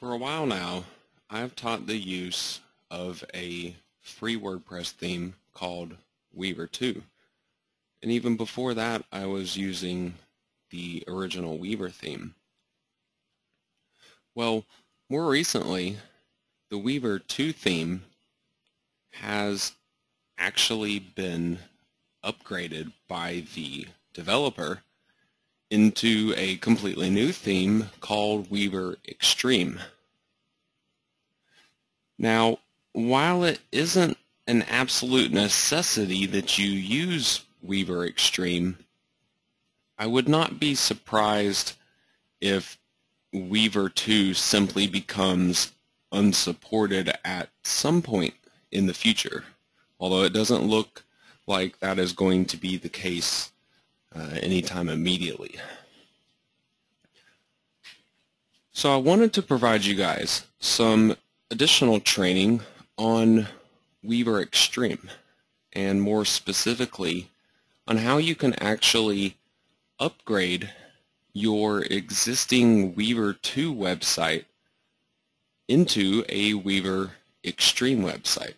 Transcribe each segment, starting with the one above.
For a while now, I've taught the use of a free WordPress theme called Weaver 2. And even before that, I was using the original Weaver theme. Well, more recently, the Weaver 2 theme has actually been upgraded by the developer into a completely new theme called Weaver Xtreme. Now, while it isn't an absolute necessity that you use Weaver Xtreme, I would not be surprised if Weaver 2 simply becomes unsupported at some point in the future, although it doesn't look like that is going to be the case anytime immediately. So I wanted to provide you guys some additional training on Weaver Xtreme, and more specifically on how you can actually upgrade your existing Weaver 2 website into a Weaver Xtreme website.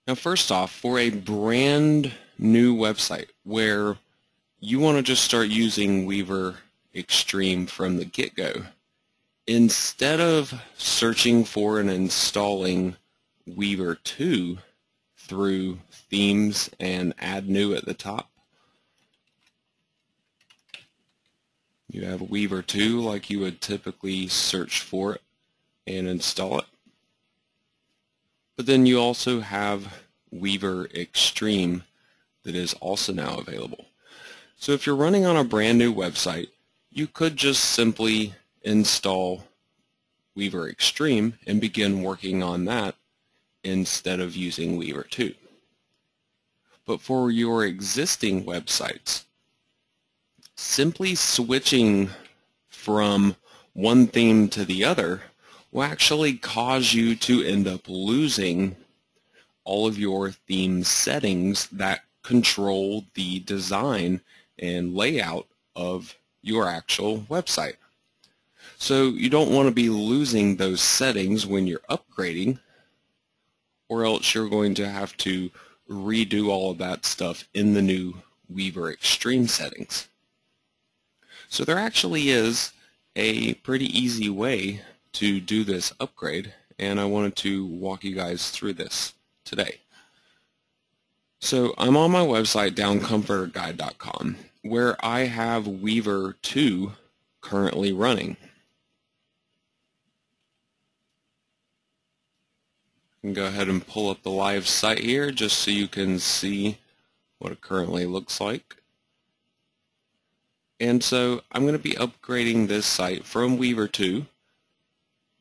Now, first off, for a brand new website where you want to just start using Weaver Xtreme from the get-go, instead of searching for and installing Weaver 2 through themes and add new at the top, you have Weaver 2 like you would typically search for it and install it. But then you also have Weaver Xtreme that is also now available. So if you're running on a brand new website, you could just simply install Weaver Xtreme and begin working on that instead of using Weaver 2. But for your existing websites, simply switching from one theme to the other will actually cause you to end up losing all of your theme settings that control the design and layout of your actual website. So you don't want to be losing those settings when you're upgrading, or else you're going to have to redo all of that stuff in the new Weaver Xtreme settings. So there actually is a pretty easy way to do this upgrade, and I wanted to walk you guys through this today. So I'm on my website, downcomforterguide.com, where I have Weaver 2 currently running. I can go ahead and pull up the live site here just so you can see what it currently looks like. And so I'm going to be upgrading this site from Weaver 2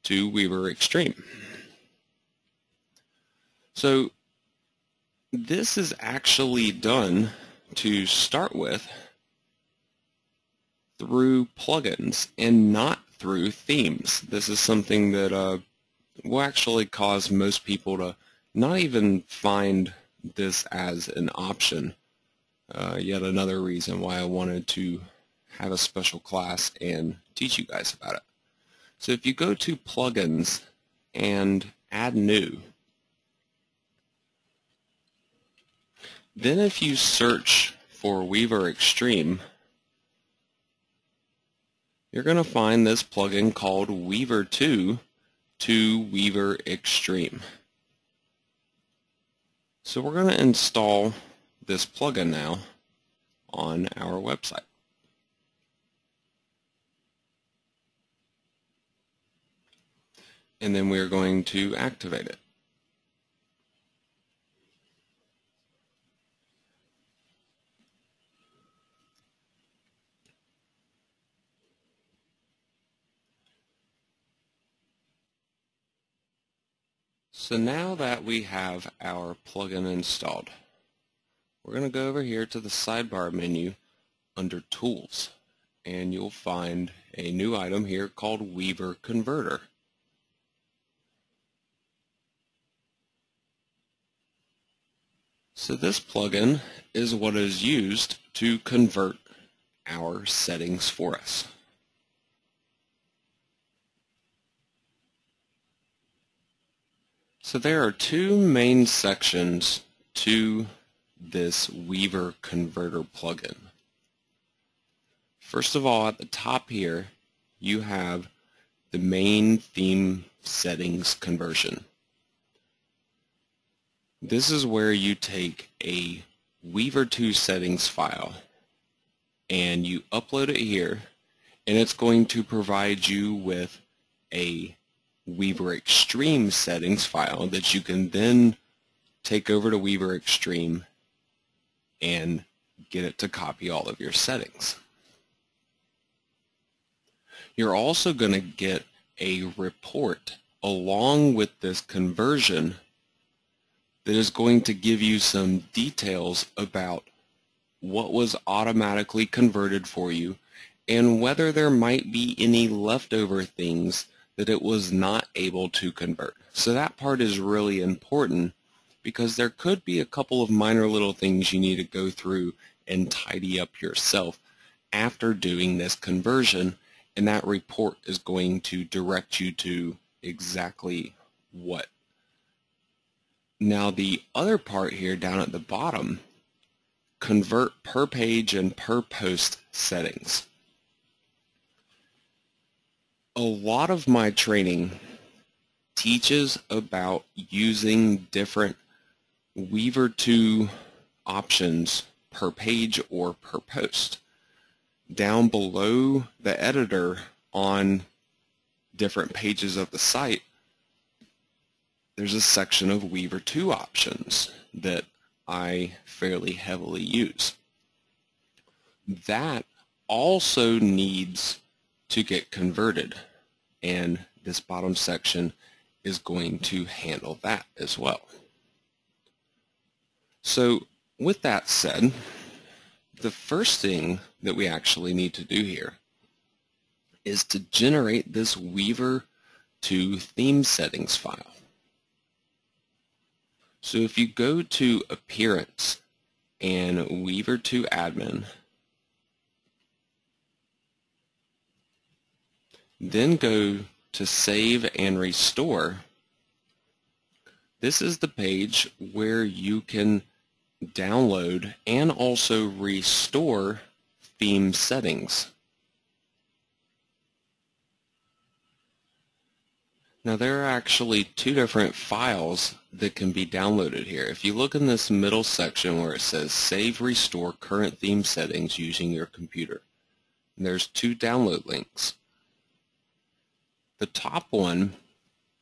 to Weaver Xtreme. So this is actually done to start with through plugins and not through themes. This is something that will actually cause most people to not even find this as an option. Yet another reason why I wanted to have a special class and teach you guys about it. So if you go to plugins and add new, then if you search for Weaver Xtreme, you're going to find this plugin called Weaver 2 to Weaver Xtreme. So we're going to install this plugin now on our website. And then we're going to activate it. So now that we have our plugin installed, we're going to go over here to the sidebar menu under Tools, and you'll find a new item here called Weaver Converter. So this plugin is what is used to convert our settings for us. So there are two main sections to this Weaver Converter plugin. First of all, at the top here, you have the main theme settings conversion. This is where you take a Weaver 2 settings file and you upload it here, and it's going to provide you with a Weaver Xtreme settings file that you can then take over to Weaver Xtreme and get it to copy all of your settings. You're also going to get a report along with this conversion that is going to give you some details about what was automatically converted for you and whether there might be any leftover things that it was not able to convert. So that part is really important because there could be a couple of minor little things you need to go through and tidy up yourself after doing this conversion, and that report is going to direct you to exactly what. Now the other part here down at the bottom, convert per page and per post settings. A lot of my training teaches about using different Weaver 2 options per page or per post. Down below the editor on different pages of the site, there's a section of Weaver 2 options that I fairly heavily use. That also needs to get converted, and this bottom section is going to handle that as well. So with that said, the first thing that we actually need to do here is to generate this Weaver 2 theme settings file. So if you go to Appearance and Weaver 2 Admin, then go to Save and Restore, this is the page where you can download and also restore theme settings. Now there are actually two different files that can be downloaded here. If you look in this middle section where it says Save Restore Current Theme Settings Using Your Computer, there's two download links. The top one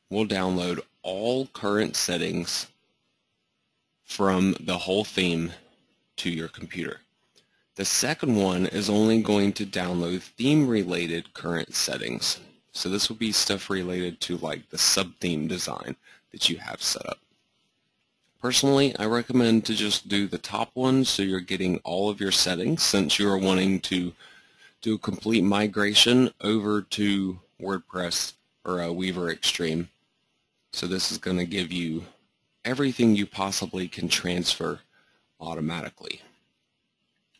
will download all current settings from the whole theme to your computer. The second one is only going to download theme-related current settings. So this will be stuff related to like the sub-theme design that you have set up. Personally, I recommend to just do the top one so you're getting all of your settings, since you are wanting to do a complete migration over to WordPress or Weaver Xtreme. So this is going to give you everything you possibly can transfer automatically.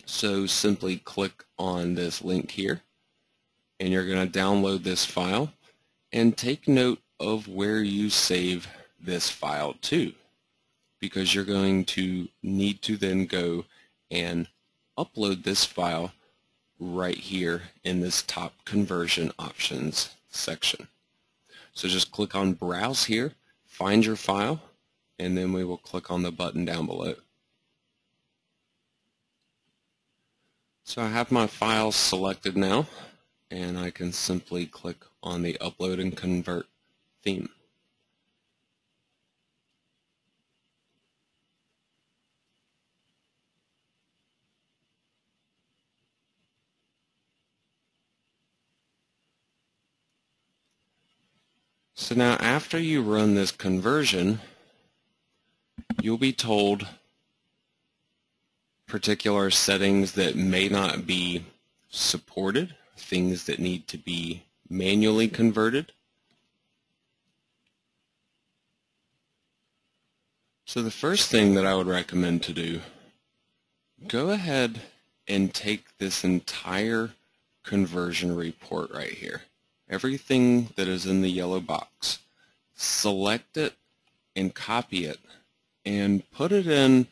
So simply click on this link here, and you're going to download this file, and take note of where you save this file to, because you're going to need to then go and upload this file right here in this top conversion options section. So just click on Browse here, find your file, and then we will click on the button down below. So I have my file selected now, and I can simply click on the Upload and Convert theme. So now after you run this conversion, you'll be told particular settings that may not be supported, things that need to be manually converted. So the first thing that I would recommend to do, go ahead and take this entire conversion report right here. Everything that is in the yellow box, select it and copy it and put it in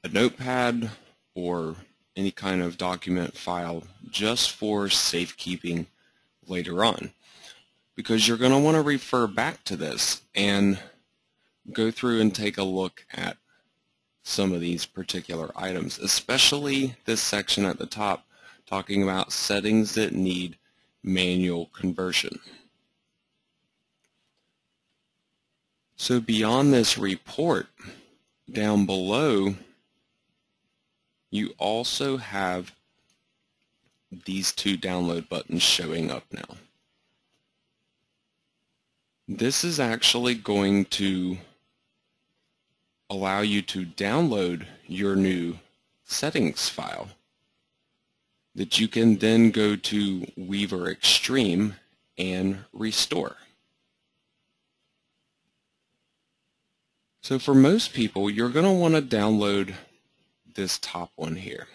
a notepad or any kind of document file just for safekeeping later on, because you're going to want to refer back to this and go through and take a look at some of these particular items, especially this section at the top talking about settings that need manual conversion. So beyond this report, down below, you also have these two download buttons showing up now. This is actually going to allow you to download your new settings file that you can then go to Weaver Xtreme and restore. So for most people, you're going to want to download this top one here.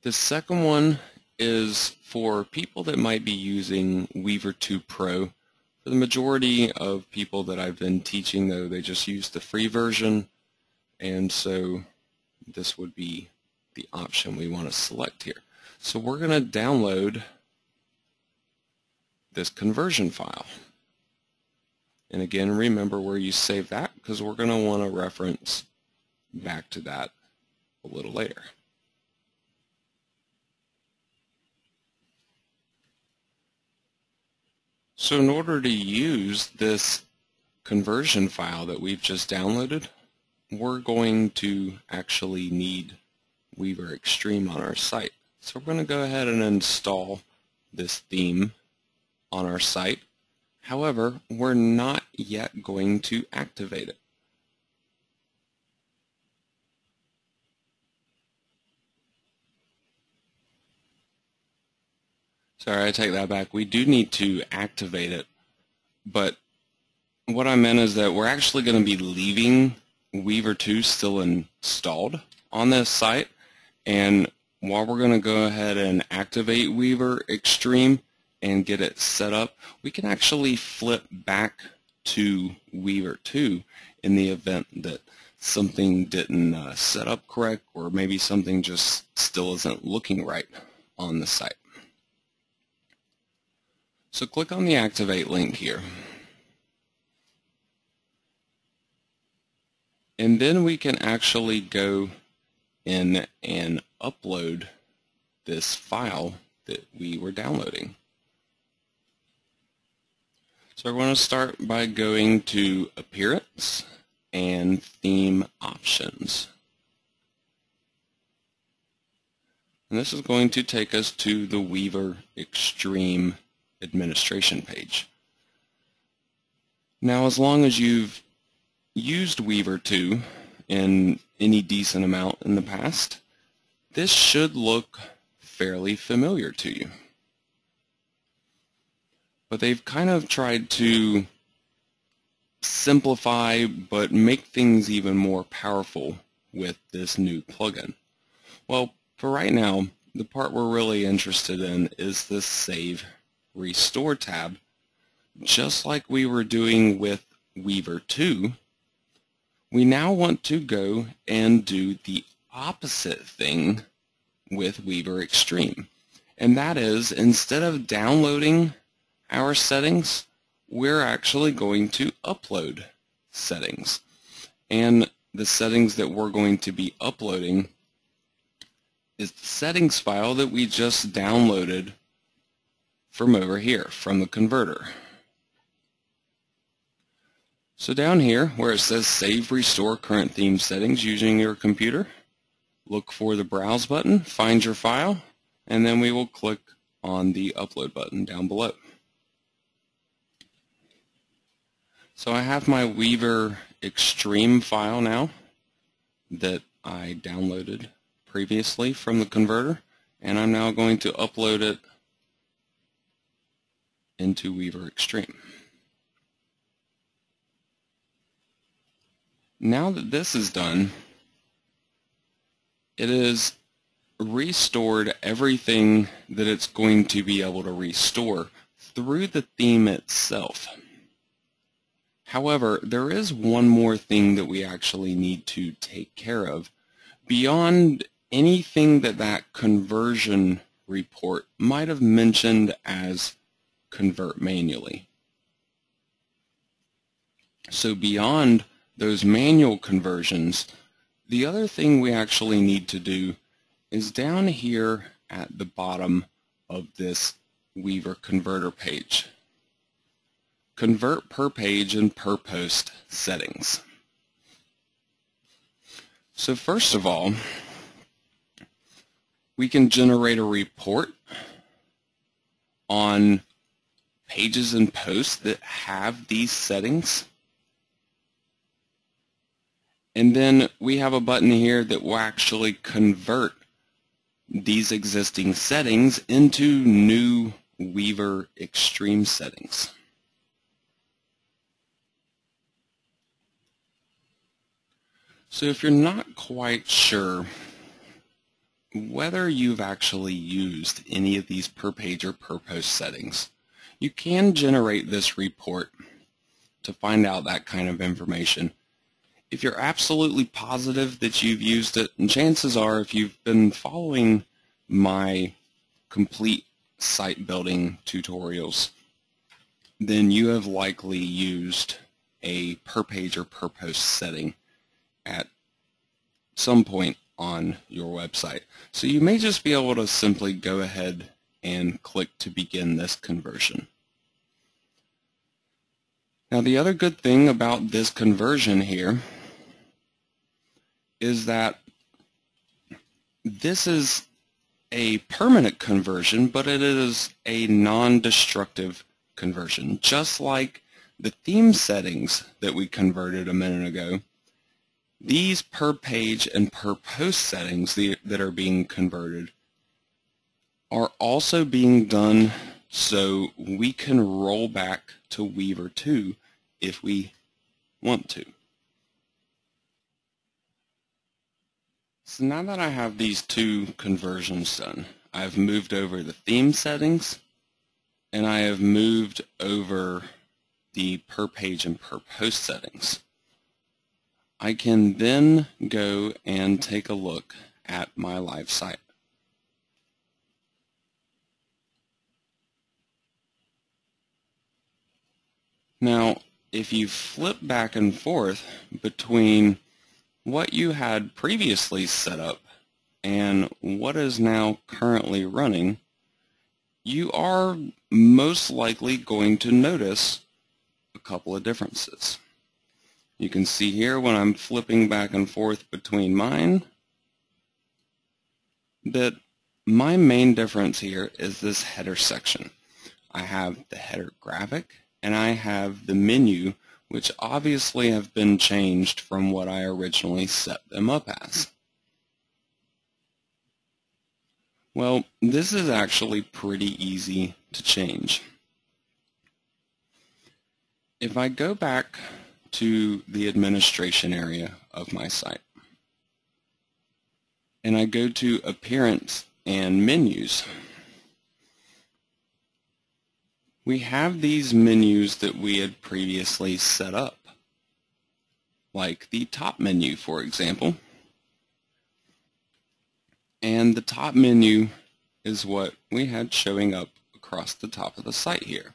The second one is for people that might be using Weaver 2 Pro. For the majority of people that I've been teaching, though, they just use the free version, and so this would be the option we want to select here. So we're going to download this conversion file. And again, remember where you save that, because we're going to want to reference back to that a little later. So in order to use this conversion file that we've just downloaded, we're going to actually need Weaver Xtreme on our site. So we're going to go ahead and install this theme on our site. However, we're not yet going to activate it. Sorry, I take that back. We do need to activate it, but what I meant is that we're actually going to be leaving Weaver 2 still installed on this site, and while we're going to go ahead and activate Weaver Xtreme and get it set up, we can actually flip back to Weaver 2 in the event that something didn't set up correct, or maybe something just still isn't looking right on the site. So click on the Activate link here. And then we can actually go in and upload this file that we were downloading. So we're going to start by going to Appearance and Theme Options. And this is going to take us to the Weaver Xtreme administration page. Now, as long as you've used Weaver 2 in any decent amount in the past, this should look fairly familiar to you. But they've kind of tried to simplify but make things even more powerful with this new plugin. Well, for right now, the part we're really interested in is this Save Restore tab. Just like we were doing with Weaver 2, we now want to go and do the opposite thing with Weaver Xtreme. And that is, instead of downloading our settings, we're actually going to upload settings. And the settings that we're going to be uploading is the settings file that we just downloaded from over here, from the converter. So down here where it says Save Restore Current Theme Settings using your computer, look for the Browse button, find your file, and then we will click on the Upload button down below. So I have my Weaver Xtreme file now that I downloaded previously from the converter, and I'm now going to upload it into Weaver Xtreme. Now that this is done, it has restored everything that it's going to be able to restore through the theme itself. However, there is one more thing that we actually need to take care of beyond anything that that conversion report might have mentioned as convert manually. So beyond those manual conversions, the other thing we actually need to do is down here at the bottom of this Weaver converter page. Convert per page and per post settings. So first of all, we can generate a report on pages and posts that have these settings. And then we have a button here that will actually convert these existing settings into new Weaver Xtreme settings. So if you're not quite sure whether you've actually used any of these per page or per post settings, you can generate this report to find out that kind of information. If you're absolutely positive that you've used it, and chances are if you've been following my complete site building tutorials, then you have likely used a per page or per post setting at some point on your website. So you may just be able to simply go ahead and click to begin this conversion. Now the other good thing about this conversion here is that this is a permanent conversion, but it is a non-destructive conversion. Just like the theme settings that we converted a minute ago, these per page and per post settings that are being converted are also being done so we can roll back to Weaver 2 if we want to. So now that I have these two conversions done, I've moved over the theme settings and I have moved over the per page and per post settings. I can then go and take a look at my live site. Now, if you flip back and forth between what you had previously set up and what is now currently running, you are most likely going to notice a couple of differences. You can see here when I'm flipping back and forth between mine that my main difference here is this header section. I have the header graphic and I have the menu, which obviously have been changed from what I originally set them up as. Well, this is actually pretty easy to change. If I go back to the administration area of my site and I go to Appearance and Menus, we have these menus that we had previously set up, like the top menu, for example. And the top menu is what we had showing up across the top of the site here.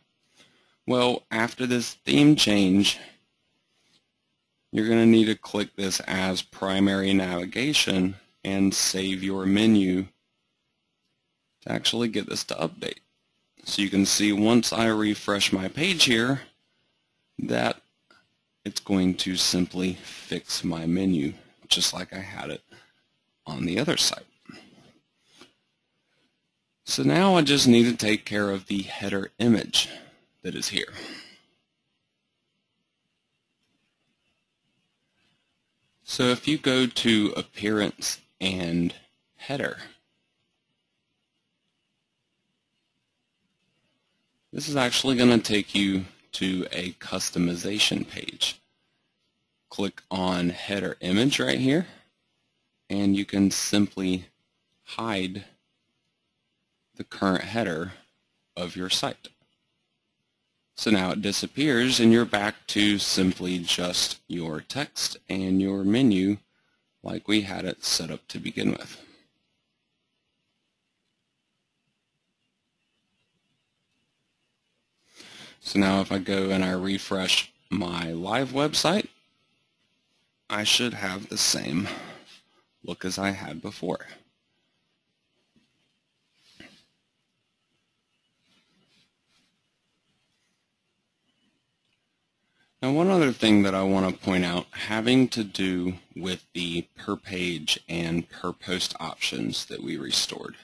Well, after this theme change, you're going to need to click this as primary navigation and save your menu to actually get this to update. So you can see once I refresh my page here that it's going to simply fix my menu just like I had it on the other site. So now I just need to take care of the header image that is here. So if you go to Appearance and Header, this is actually going to take you to a customization page. Click on Header Image right here, and you can simply hide the current header of your site. So now it disappears and you're back to simply just your text and your menu like we had it set up to begin with. So now if I go and I refresh my live website, I should have the same look as I had before. Now one other thing that I want to point out having to do with the per page and per post options that we restored.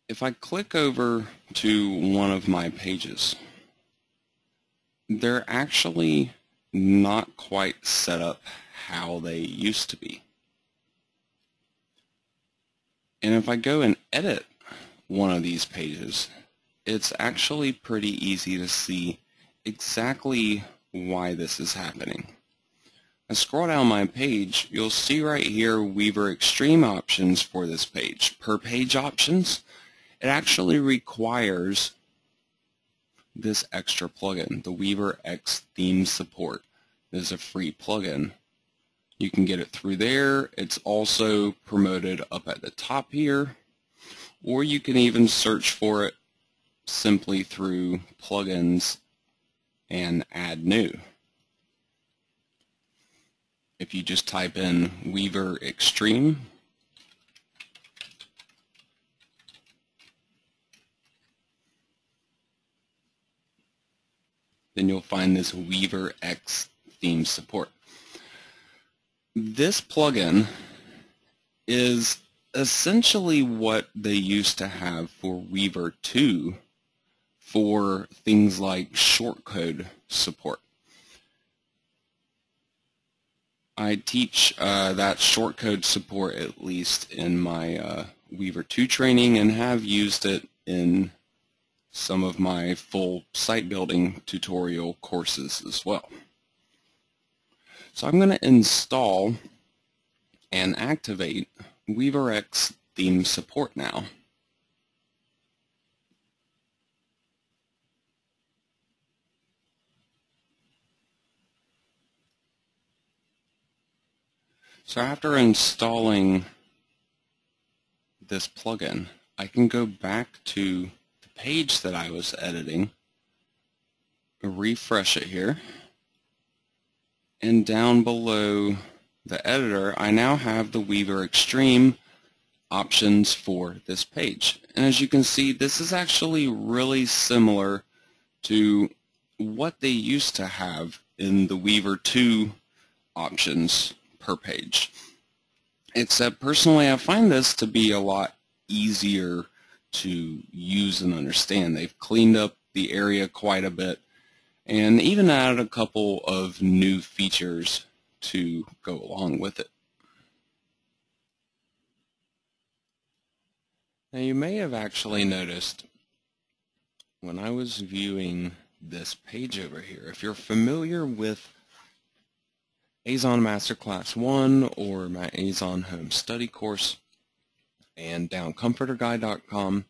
If I click over to one of my pages, they're actually not quite set up how they used to be. And if I go and edit one of these pages, it's actually pretty easy to see exactly why this is happening. I scroll down my page, you'll see right here Weaver Xtreme options for this page. Per page options, it actually requires this extra plugin, the Weaver X Theme Support. This is a free plugin. You can get it through there. It's also promoted up at the top here, or you can even search for it simply through plugins and add new. If you just type in Weaver Xtreme, then you'll find this Weaver X Theme Support. This plugin is essentially what they used to have for Weaver 2 for things like shortcode support. I teach that shortcode support at least in my Weaver 2 training and have used it in some of my full site building tutorial courses as well. So I'm going to install and activate Weaver X Theme Support now. So after installing this plugin, I can go back to the page that I was editing, refresh it here, and down below the editor, I now have the Weaver Xtreme options for this page. And as you can see, this is actually really similar to what they used to have in the Weaver 2 options per page. Except personally, I find this to be a lot easier to use and understand. They've cleaned up the area quite a bit and even added a couple of new features to go along with it. Now you may have actually noticed when I was viewing this page over here, if you're familiar with Azon Masterclass 1 or my Azon Home Study course and downcomforterguide.com,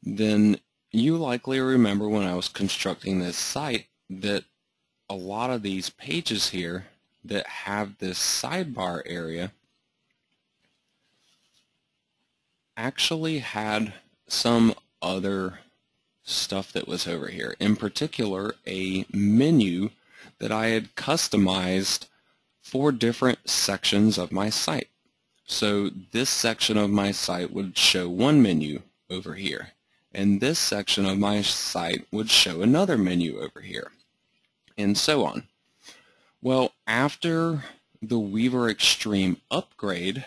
then you likely remember when I was constructing this site that a lot of these pages here that have this sidebar area actually had some other stuff that was over here. In particular, a menu that I had customized for different sections of my site. So this section of my site would show one menu over here, and this section of my site would show another menu over here, and so on. Well, after the Weaver Xtreme upgrade,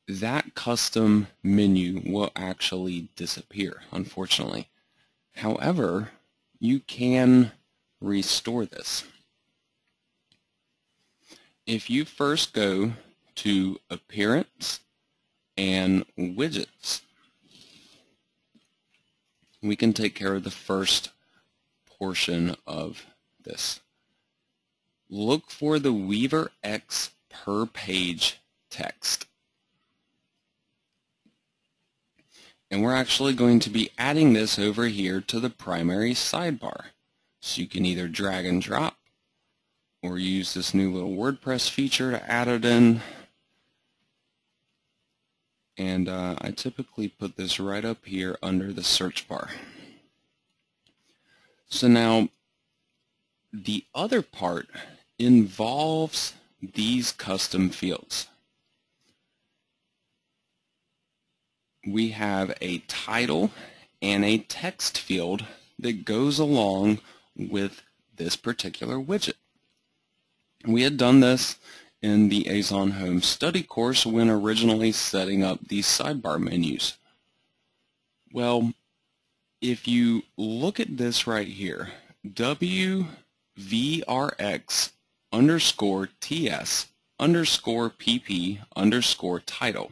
that custom menu will actually disappear, unfortunately. However, you can restore this. If you first go to Appearance and Widgets, we can take care of the first portion of this. Look for the Weaver X per page text. And we're actually going to be adding this over here to the primary sidebar. So you can either drag and drop or use this new little WordPress feature to add it in. And I typically put this right up here under the search bar. So now the other part involves these custom fields. We have a title and a text field that goes along with this particular widget. We had done this in the Azon Home Study course when originally setting up these sidebar menus. Well, if you look at this right here, WVRX_TS_PP_title.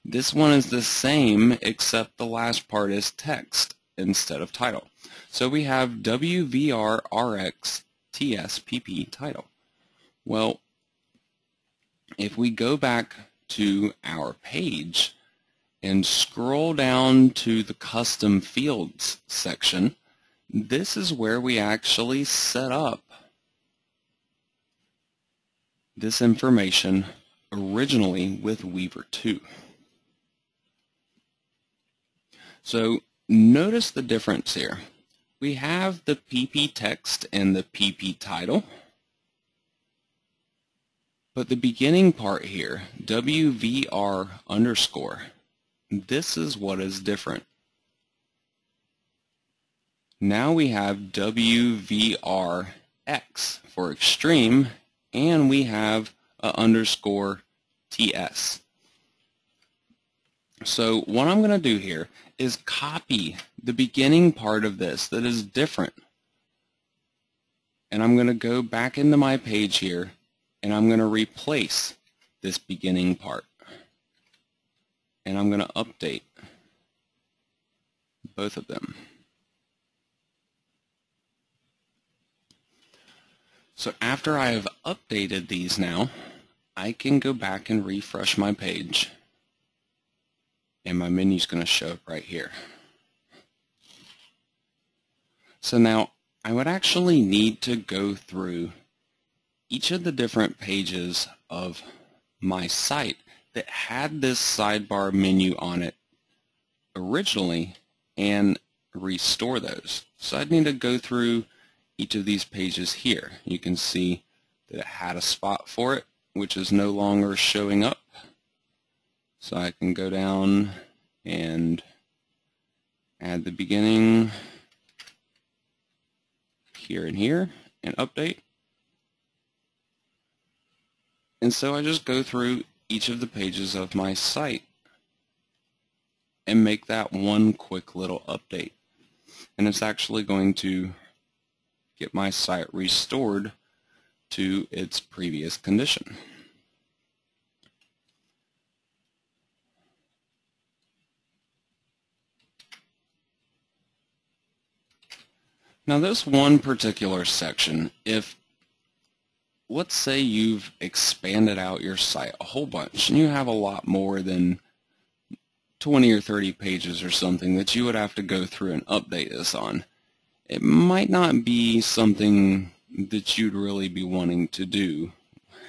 This one is the same except the last part is text instead of title. So we have WVRX_TSPP title. Well, if we go back to our page and scroll down to the custom fields section, this is where we actually set up this information originally with Weaver 2. So notice the difference here. We have the PP text and the PP title, but the beginning part here, WVR_, this is what is different. Now we have WVRX for Xtreme, and we have a _TS. So what I'm going to do here is copy the beginning part of this that is different. And I'm going to go back into my page here, and I'm going to replace this beginning part. And I'm going to update both of them. So after I have updated these now, I can go back and refresh my page. And my menu is going to show up right here. So now I would actually need to go through each of the different pages of my site that had this sidebar menu on it originally and restore those. So I'd need to go through each of these pages here. You can see that it had a spot for it, which is no longer showing up. So I can go down and add the beginning here and here and update. And so I just go through each of the pages of my site and make that one quick little update. And it's actually going to get my site restored to its previous condition. Now this one particular section, if let's say you've expanded out your site a whole bunch and you have a lot more than 20 or 30 pages or something that you would have to go through and update this on, it might not be something that you'd really be wanting to do,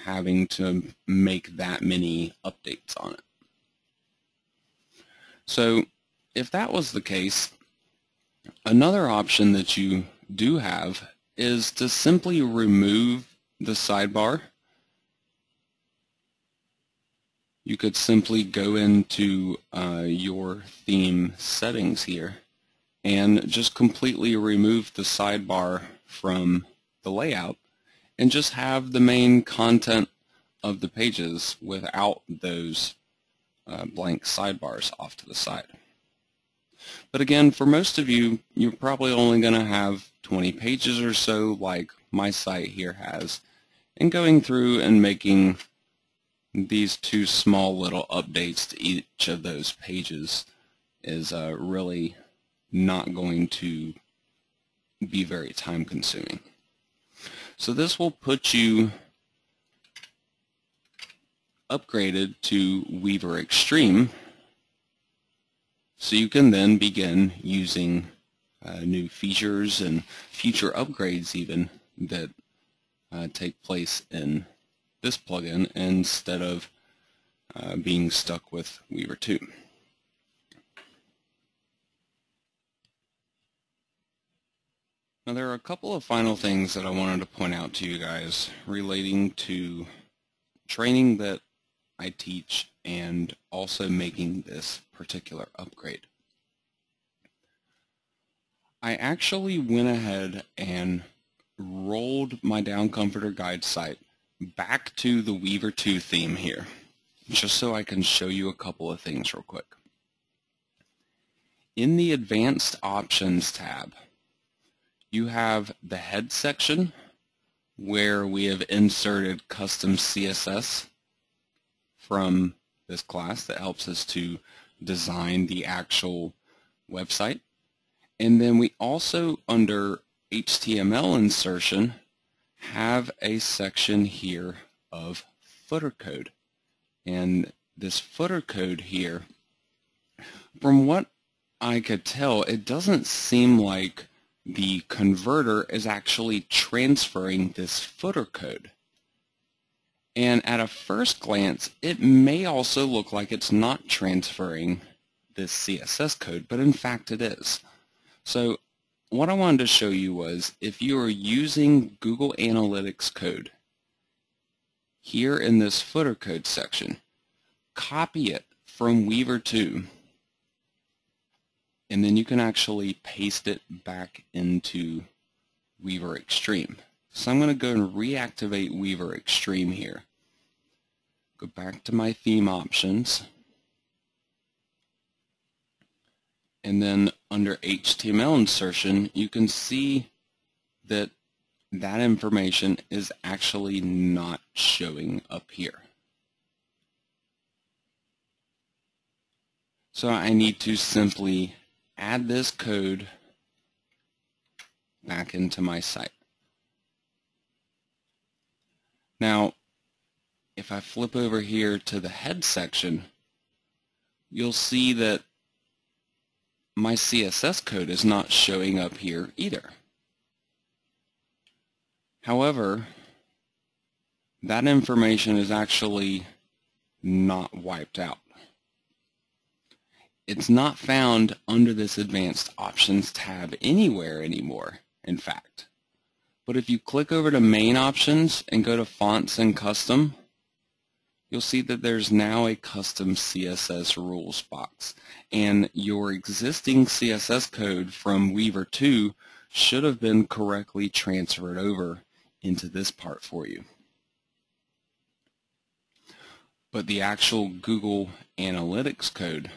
having to make that many updates on it. So if that was the case, another option that you do have is to simply remove the sidebar. You could simply go into your theme settings here and just completely remove the sidebar from the layout and just have the main content of the pages without those blank sidebars off to the side. But again, for most of you, you're probably only going to have 20 pages or so like my site here has, and going through and making these two small little updates to each of those pages is really not going to be very time consuming. So this will put you upgraded to Weaver Xtreme. So you can then begin using new features and future upgrades even that take place in this plugin instead of being stuck with Weaver 2. Now there are a couple of final things that I wanted to point out to you guys relating to training that I teach and also making this particular upgrade. I actually went ahead and rolled my Down Comforter Guide site back to the Weaver 2 theme here, just so I can show you a couple of things real quick. In the Advanced Options tab, you have the head section where we have inserted custom CSS from this class that helps us to design the actual website. And then we also, under HTML insertion, have a section here of footer code. And this footer code here, from what I could tell, it doesn't seem like the converter is actually transferring this footer code. And at a first glance, it may also look like it's not transferring this CSS code, but in fact it is. So what I wanted to show you was, if you are using Google Analytics code here in this footer code section, copy it from Weaver 2, and then you can actually paste it back into Weaver Xtreme. So I'm going to go and reactivate Weaver Xtreme here. Go back to my theme options, and then under HTML insertion, you can see that that information is actually not showing up here. So I need to simply add this code back into my site. Now, if I flip over here to the head section, you'll see that my CSS code is not showing up here either. However, that information is actually not wiped out. It's not found under this Advanced Options tab anywhere anymore, in fact. But if you click over to Main Options and go to Fonts and Custom, you'll see that there's now a Custom CSS Rules box. And your existing CSS code from Weaver 2 should have been correctly transferred over into this part for you. But the actual Google Analytics code,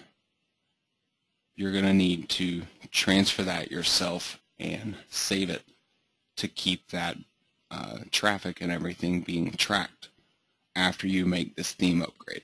you're going to need to transfer that yourself and save it to keep that traffic and everything being tracked after you make this theme upgrade.